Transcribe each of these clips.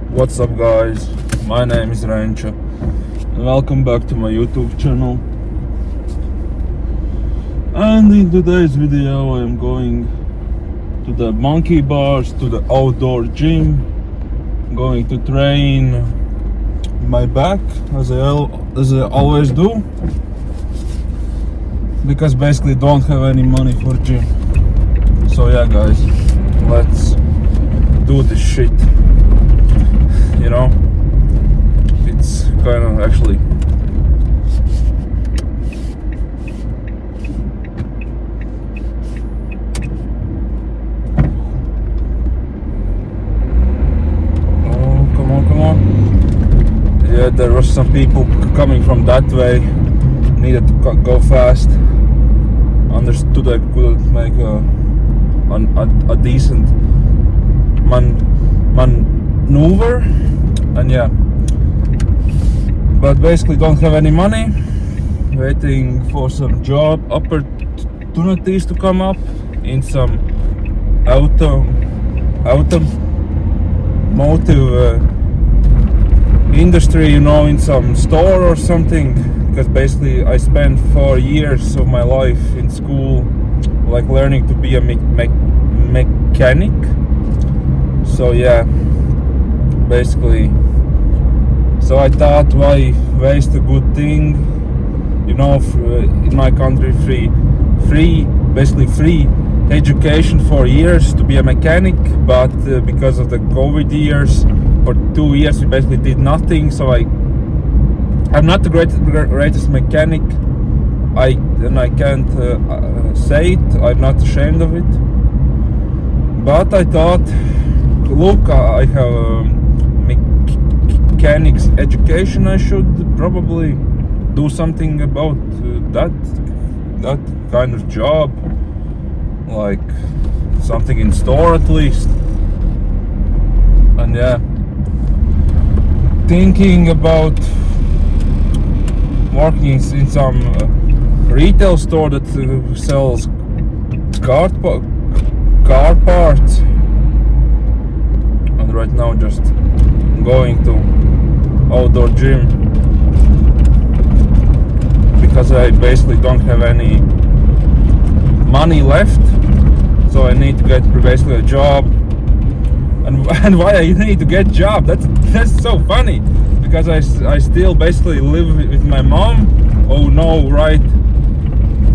What's up, guys? My name is Rancho and welcome back to my YouTube channel. And in today's video I am going to the monkey bars, to the outdoor gym. I'm going to train my back as I always do, because basically don't have any money for gym. So yeah, guys, let's do this shit. You know, it's kind of actually come on. Yeah, there was some people coming from that way, needed to go fast. Understood I couldn't make a decent maneuver, and yeah, but basically don't have any money, waiting for some job opportunities to come up in some automotive industry, you know, in some store or something, because basically I spent 4 years of my life in school like learning to be a mechanic. So yeah, basically, so I thought, why waste a good thing, you know, in my country, basically free education for years to be a mechanic, but because of the COVID years, for 2 years we basically did nothing. So I'm not the greatest mechanic, I can't say it, I'm not ashamed of it, but I thought, look, I have a mechanics education, I should probably do something about that kind of job, like something in store at least. And yeah, thinking about working in some retail store that sells car parts. And right now just going to outdoor gym because I basically don't have any money left, so I need to get basically a job. And why I need to get a job, that's so funny, because I still basically live with my mom. Oh no, right?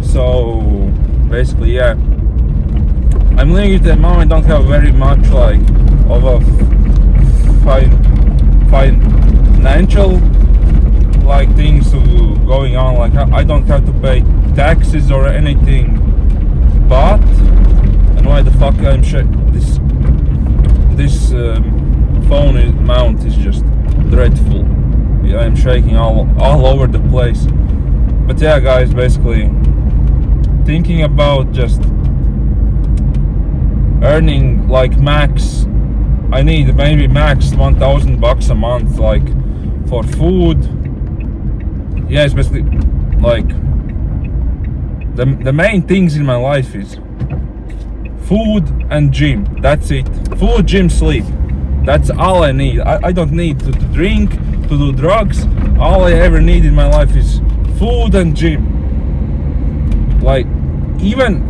So basically, yeah, I'm living with my mom. I don't have very much like of a financial like things going on, like I don't have to pay taxes or anything. But, and why the fuck I'm this phone mount is just dreadful. Yeah, I'm shaking all over the place. But yeah, guys, basically thinking about just earning like max, I need maybe max $1,000 a month, like for food. Yeah, it's basically like the main things in my life is food and gym. That's it. Food, gym, sleep. That's all I need. I don't need to drink, to do drugs. All I ever need in my life is food and gym. Like, even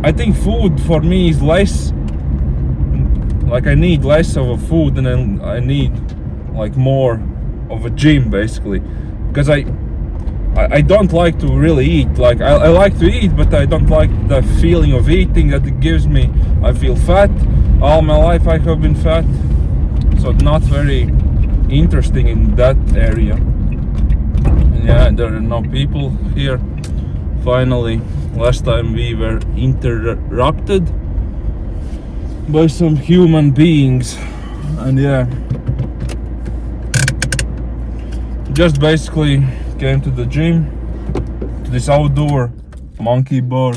I think food for me is less, like I need less of a food and then I need like more of a gym, basically, because I don't like to really eat. Like I like to eat, but I don't like the feeling of eating that it gives me. I feel fat. All my life I have been fat, so not very interesting in that area. And yeah, there are no people here. Finally, last time we were interrupted by some human beings, and yeah, just basically came to the gym, to this outdoor monkey bar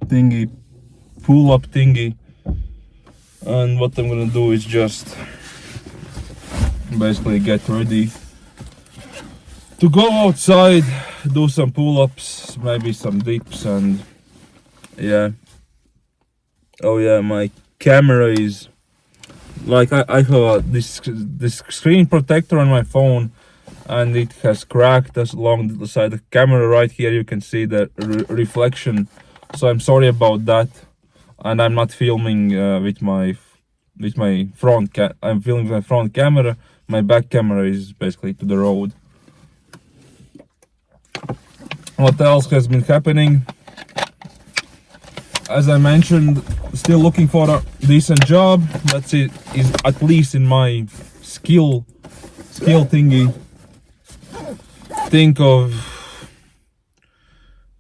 thingy, pull-up thingy, and what I'm gonna do is just basically get ready to go outside, do some pull-ups, maybe some dips, and yeah. Oh yeah, my camera is like I have this screen protector on my phone, and it has cracked along the side of the camera. Right here you can see the reflection, so I'm sorry about that. And I'm not filming with my front I'm filming with my front camera. My back camera is basically to the road. What else has been happening? As I mentioned, still looking for a decent job. That's it, is at least in my skill thingy. Think of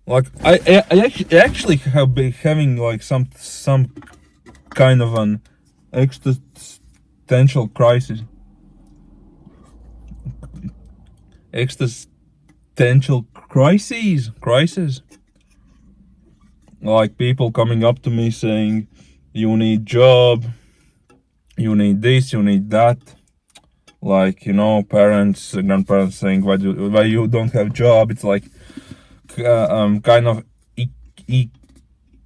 like I actually have been having like some kind of an existential crisis. Existential crisis. Like people coming up to me saying, "You need job, you need this, you need that." Like, you know, parents, grandparents saying, "Why you don't have job?" It's like kind of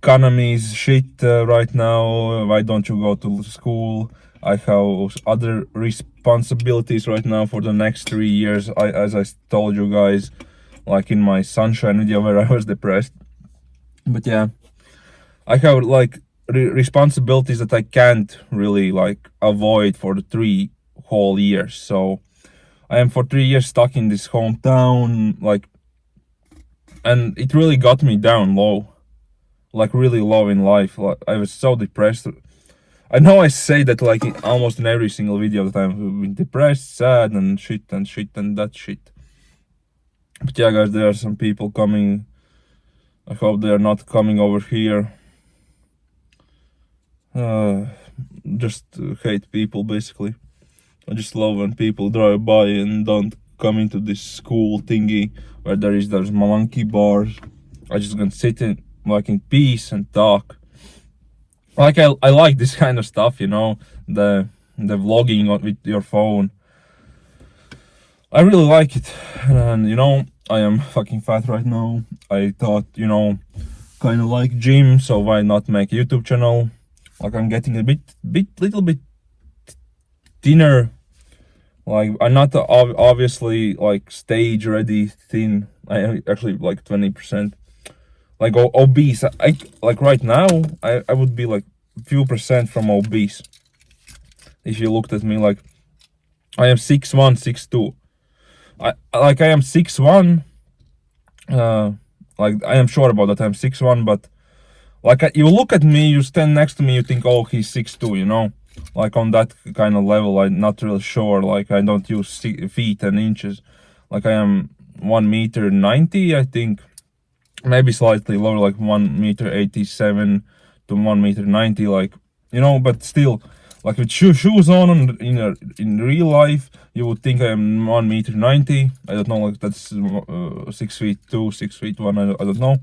economy's shit right now. Why don't you go to school? I have other responsibilities right now for the next 3 years. As I told you guys, like in my sunshine video where I was depressed. But yeah, I have like responsibilities that I can't really like avoid for the 3 whole years. So I am for 3 years stuck in this hometown, like, and it really got me down low, like really low in life. Like I was so depressed. I know I say that like almost in every single video that I've been depressed, sad, and shit and that shit. But yeah, guys, there are some people coming. I hope they are not coming over here. Just hate people, basically. I just love when people drive by and don't come into this school thingy where there's monkey bars. I just gonna sit in like in peace and talk. Like I like this kind of stuff, you know, the vlogging with your phone. I really like it, and you know, I am fucking fat right now. I thought, you know, kind of like gym, so why not make a YouTube channel? Like I'm getting a little bit thinner. Like I'm not obviously like stage ready thin. I am actually like 20%. Like obese. I like right now. I would be like few percent from obese. If you looked at me, like I am 6'1", 6'2". I am 6'1". Like I am sure about that. I'm 6'1", but like you look at me, you stand next to me, you think, oh, he's 6'2", you know, like on that kind of level. I'm not really sure. Like I don't use feet and inches. Like I am 1.90 m, I think, maybe slightly lower, like 1.87 m to 1.90 m, like, you know, but still. Like with shoes on in real life, you would think I am 1.90 m. I don't know, like that's 6'2", 6'1". I don't know.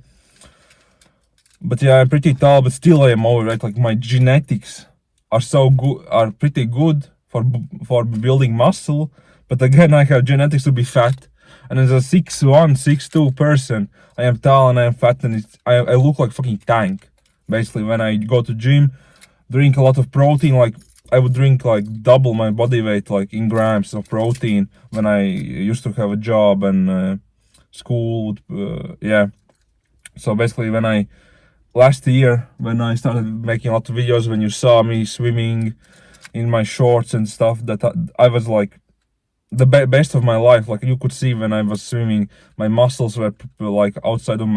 But yeah, I'm pretty tall, but still I am overweight. Like my genetics are pretty good for building muscle. But again, I have genetics to be fat. And as a 6'1", 6'2" person, I am tall and I am fat, and I look like fucking tank. Basically, when I go to gym, drink a lot of protein, like I would drink like double my body weight, like in grams of protein, when I used to have a job and school. Yeah. So basically, last year, when I started making a lot of videos, when you saw me swimming in my shorts and stuff, that I was like the best of my life. Like you could see when I was swimming, my muscles were like outside of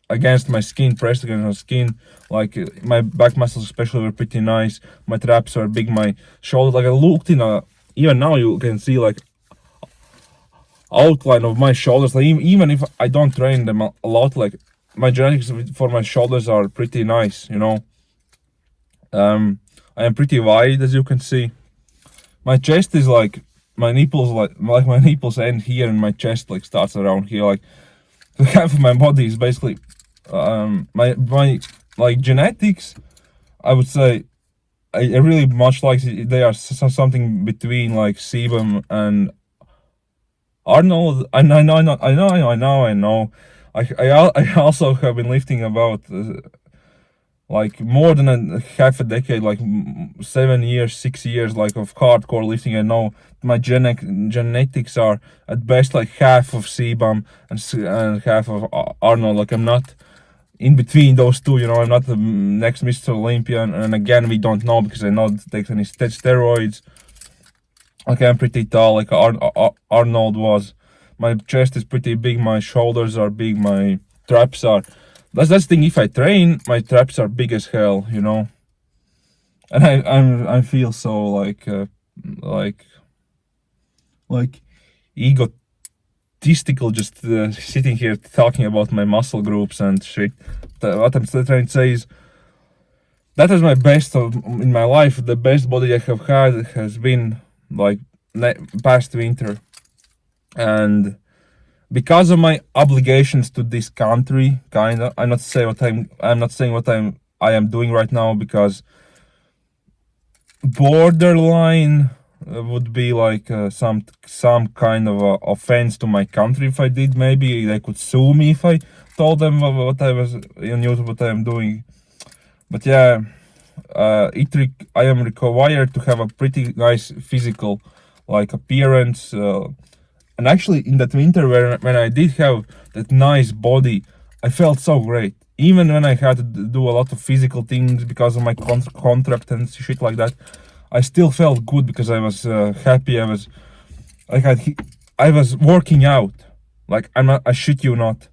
against my skin, pressed against my skin. Like my back muscles especially were pretty nice. My traps were big, my shoulders, like I looked even now you can see like outline of my shoulders. Like even if I don't train them a lot, like my genetics for my shoulders are pretty nice, you know. I am pretty wide, as you can see. My chest is like my nipples, like my nipples end here, and my chest like starts around here. Like half of my body is basically my like genetics. I would say I really much like they are something between like Sebum and Arnold. I know. I also have been lifting about like more than a half a decade, like 7 years, 6 years, like of hardcore lifting. I know my genetics are at best like half of CBAM and half of Arnold. Like I'm not in between those two, you know. I'm not the next Mr. Olympia, and again, we don't know because I know it takes any steroids. Okay, I'm pretty tall, like Arnold was. My chest is pretty big, my shoulders are big, my traps are. That's the thing. If I train, my traps are big as hell, you know. And I feel so like egotistical just sitting here talking about my muscle groups and shit. What I'm still trying to say is that is my best in my life. The best body I have had has been like past winter, and because of my obligations to this country, kinda. I'm not saying what I am doing right now, because borderline would be like some kind of offense to my country if I did. Maybe they could sue me if I told them what I was on YouTube, what I am doing. But yeah, I am required to have a pretty nice physical like appearance. And actually, in that winter, when I did have that nice body, I felt so great. Even when I had to do a lot of physical things because of my contract and shit like that, I still felt good because I was happy. I was working out. Like I shit you not,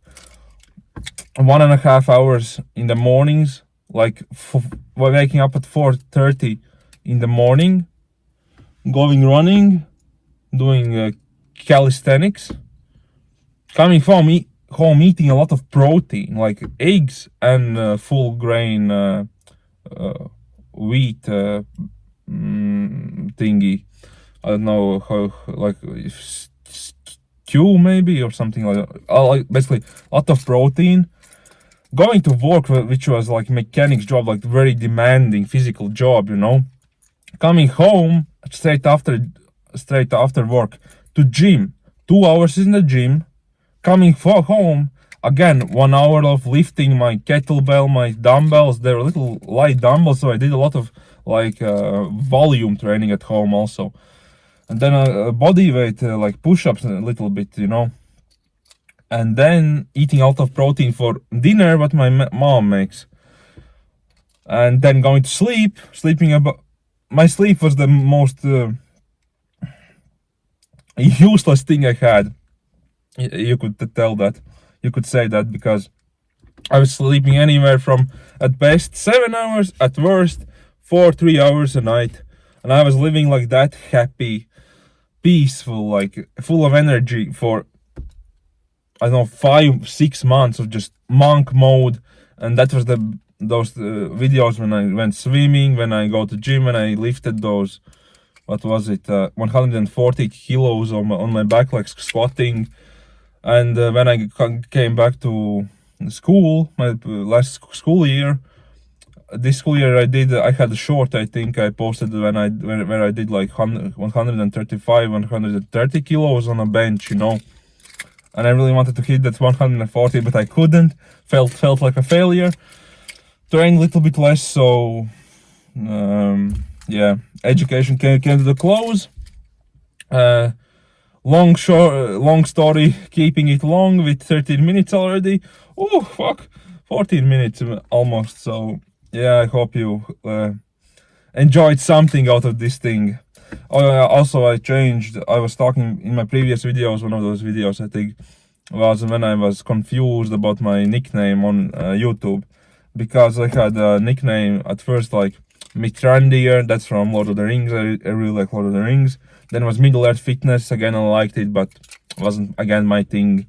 1.5 hours in the mornings. Like waking up at 4:30 in the morning, going running, doing calisthenics, coming home eating a lot of protein like eggs and full grain wheat thingy. I don't know how, like stew maybe or something like that. Like basically a lot of protein. Going to work, which was like mechanic's job, like very demanding physical job, you know. Coming home straight after work to gym, 2 hours in the gym. Coming home again, 1 hour of lifting my kettlebell, my dumbbells. They were little light dumbbells, so I did a lot of like volume training at home also, and then body weight like push-ups a little bit, you know. And then eating a lot of protein for dinner, what my mom makes, and then going to sleeping about. My sleep was the most useless thing I had. You could tell that. You could say that, because I was sleeping anywhere from at best 7 hours, at worst 3 hours a night, and I was living like that, happy, peaceful, like full of energy for, I don't know, 5-6 months of just monk mode. And that was those videos when I went swimming, when I go to gym, when I lifted those, what was it, 140 kilos on my back, like squatting. And when I came back to school, my last school year, this school year I had a short, I think I posted where I did like 135, 130 kilos on a bench, you know. And I really wanted to hit that 140, but I couldn't. Felt like a failure. Trained a little bit less, so yeah, education came to the close. Long story, keeping it long with 13 minutes already. Oh fuck, 14 minutes almost. So yeah, I hope you enjoyed something out of this thing. Also, I was talking in my previous videos, one of those videos I think was when I was confused about my nickname on YouTube, because I had a nickname at first like Mithrandir, that's from Lord of the Rings. I really like Lord of the Rings. Then was Middle Earth Fitness, again I liked it, but wasn't again my thing.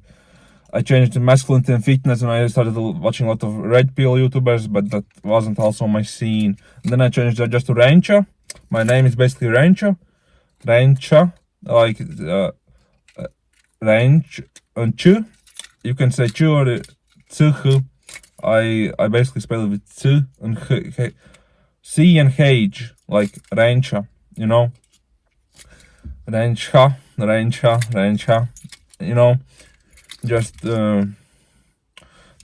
I changed to Masculinity and Fitness, and I started watching a lot of Red Pill YouTubers, but that wasn't also my scene. And then I changed that just to Rancha. My name is basically Rancha, like ranch and chu. You can say chu or tsuhu. I basically spell it with tsu and c and h, like Rancha, you know. Rancha, you know. Just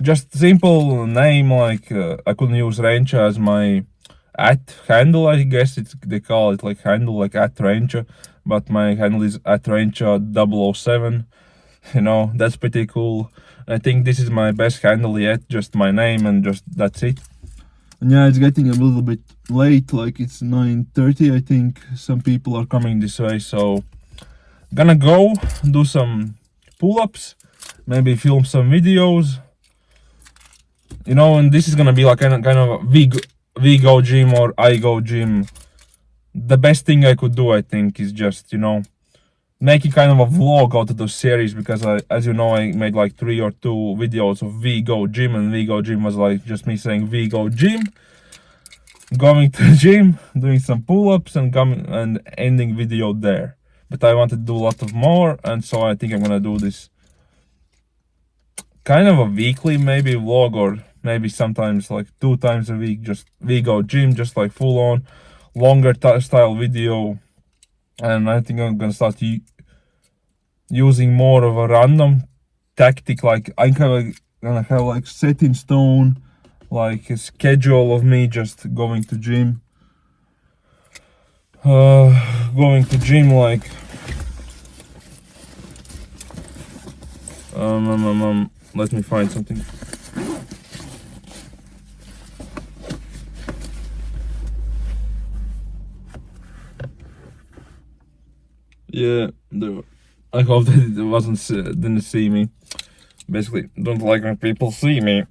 just simple name, like I couldn't use Rencha as my at handle, I guess they call it like handle, like at Rencha, but my handle is at Rencha 007. You know, that's pretty cool. I think this is my best handle yet, just my name and just that's it. And yeah, it's getting a little bit late, like it's 9:30, I think. Some people are coming this way, so gonna go do some pull-ups, maybe film some videos, you know, and this is gonna be like kind of a we go gym or I go gym. The best thing I could do, I think, is just, you know, making kind of a vlog out of the series, because as you know, I made like 3 or 2 videos of we go gym, and we go gym was like just me saying we go gym, going to the gym, doing some pull-ups, and ending video there. But I wanted to do a lot of more, and so I think I'm gonna do this kind of a weekly maybe vlog, or maybe sometimes like 2 times a week, just we go gym, just like full on longer style video. And I think I'm gonna start using more of a random tactic, like I'm gonna have like set in stone, like a schedule of me just going to gym, like let me find something. Yeah, I hope that it didn't see me. Basically, don't like when people see me.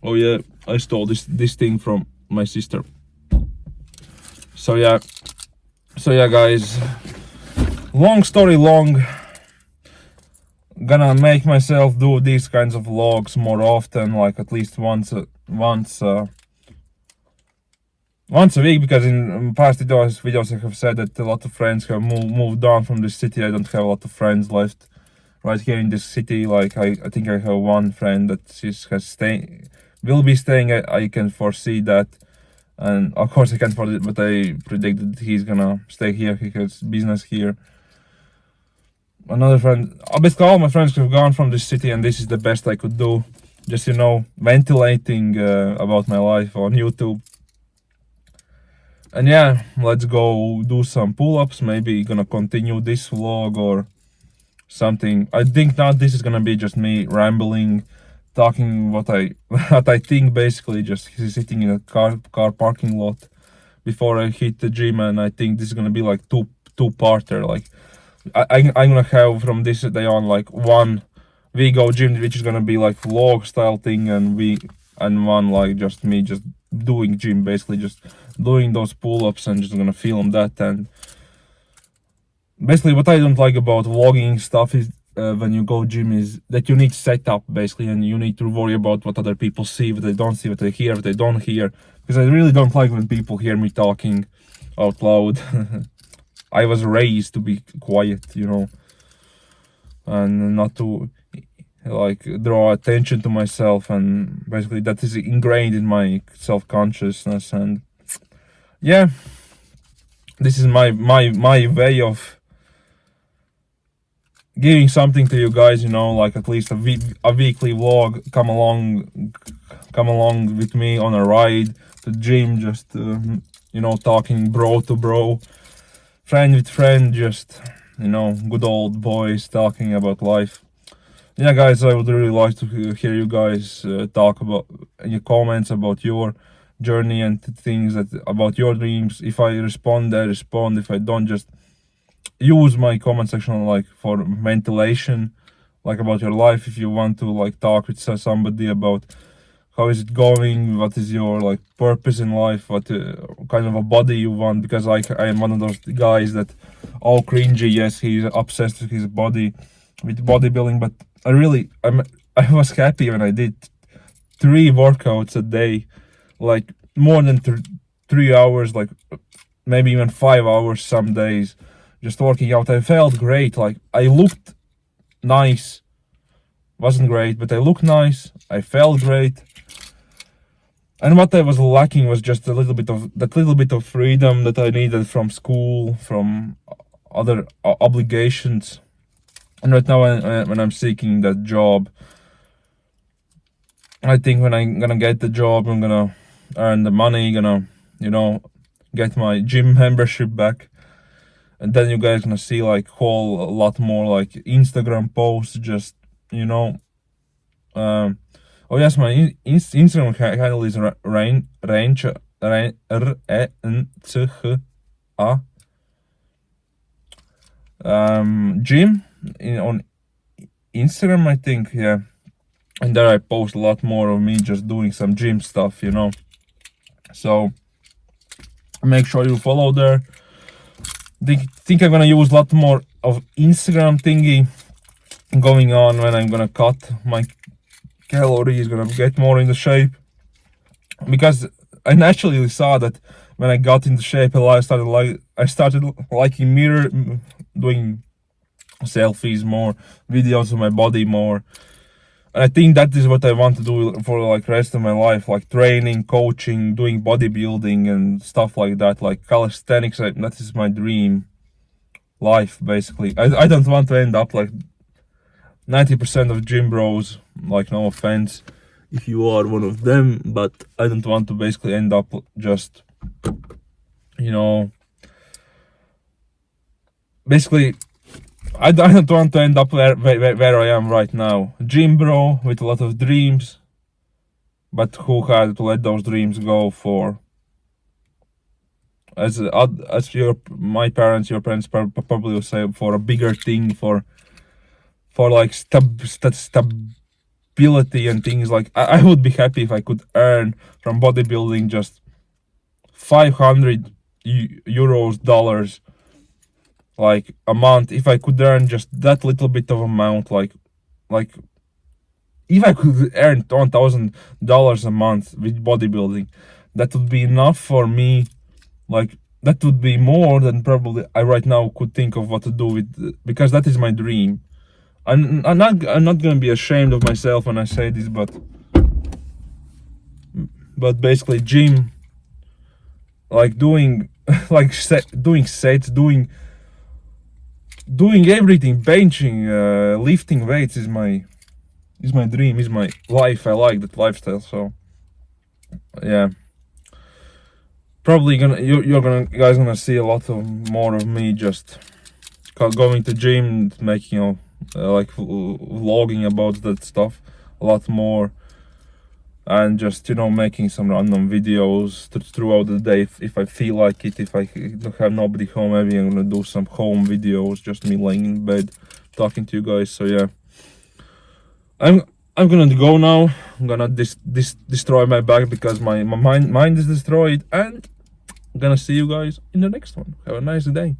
Oh yeah, I stole this thing from my sister. So yeah, guys. Long story long. Gonna make myself do these kinds of vlogs more often, like at least once a week, because in past videos I have said that a lot of friends have moved on from this city. I don't have a lot of friends left right here in this city. Like I think I have one friend that will be staying. I can foresee that, and of course I can't foresee, but I predict that he's gonna stay here. He has business here. Another friend, basically all my friends have gone from this city, and this is the best I could do. Just, you know, ventilating about my life on YouTube. And yeah, let's go do some pull-ups. Maybe gonna continue this vlog or something. I think not. This is gonna be just me rambling, talking what I think, basically just sitting in a car parking lot before I hit the gym. And I think this is gonna be like two-parter. Like I'm gonna have from this day on like one we go gym, which is gonna be like vlog style thing, and one like just me just doing gym, basically just doing those pull-ups and just gonna film that. And basically what I don't like about vlogging stuff is when you go gym is that you need setup, basically, and you need to worry about what other people see, what they don't see, what they hear, what they don't hear, because I really don't like when people hear me talking out loud. I was raised to be quiet, you know, and not to like draw attention to myself, and basically that is ingrained in my self-consciousness. And yeah, this is my way of giving something to you guys, you know, like at least a weekly vlog. Come along with me on a ride to the gym, just you know, talking bro to bro, friend with friend, just, you know, good old boys talking about life. Yeah, guys, I would really like to hear you guys talk about your comments about your journey and things about your dreams. If I respond, I respond. If I don't, just use my comment section like for ventilation, like about your life. If you want to like talk with somebody about how is it going, what is your like purpose in life, what kind of a body you want, because I am one of those guys that all cringy. Yes, he's obsessed with his body, with bodybuilding, but I was happy when I did 3 workouts a day, like more than 3 hours, like maybe even 5 hours some days, just working out. I felt great. Like I looked nice, wasn't great, but I looked nice. I felt great. And what I was lacking was just a little bit of freedom that I needed from school, from other obligations. And right now, when I'm seeking that job, I think when I'm gonna get the job, I'm gonna earn the money, gonna, you know, get my gym membership back, and then you guys gonna see like whole a lot more like Instagram posts, just, you know. Oh yes, my Instagram handle is gym on Instagram, I think, yeah. And there I post a lot more of me just doing some gym stuff, you know. So make sure you follow there. Think I'm gonna use a lot more of Instagram thingy going on when I'm gonna cut my calories, gonna get more in the shape, because I naturally saw that when I got into shape, I started liking mirror, doing selfies more, videos of my body more, and I think that is what I want to do for like rest of my life, like training, coaching, doing bodybuilding and stuff like that, like calisthenics. That is my dream life, basically. I don't want to end up like 90% of gym bros, like, no offense if you are one of them, but I don't want to basically end up just, you know, basically I don't want to end up where I am right now. Gym bro with a lot of dreams, but who had to let those dreams go for, as my parents, your parents probably will say, for a bigger thing, for like stability and things. Like I would be happy if I could earn from bodybuilding just 500 euros, dollars, like a month. If I could earn just that little bit of amount, like if I could earn $1,000 a month with bodybuilding, that would be enough for me. Like that would be more than probably I right now could think of what to do with, because that is my dream. I'm not gonna be ashamed of myself when I say this, but basically gym, like doing like doing sets, doing everything, benching, lifting weights is my dream, is my life. I like that lifestyle. So yeah, probably you guys gonna see a lot of more of me just going to gym, making, you know, like vlogging about that stuff a lot more, and just, you know, making some random videos throughout the day if I feel like it. If I don't have nobody home, maybe I'm gonna do some home videos, just me laying in bed talking to you guys. So yeah, I'm gonna go now. I'm gonna destroy my back because my mind is destroyed, and I'm gonna see you guys in the next one. Have a nice day.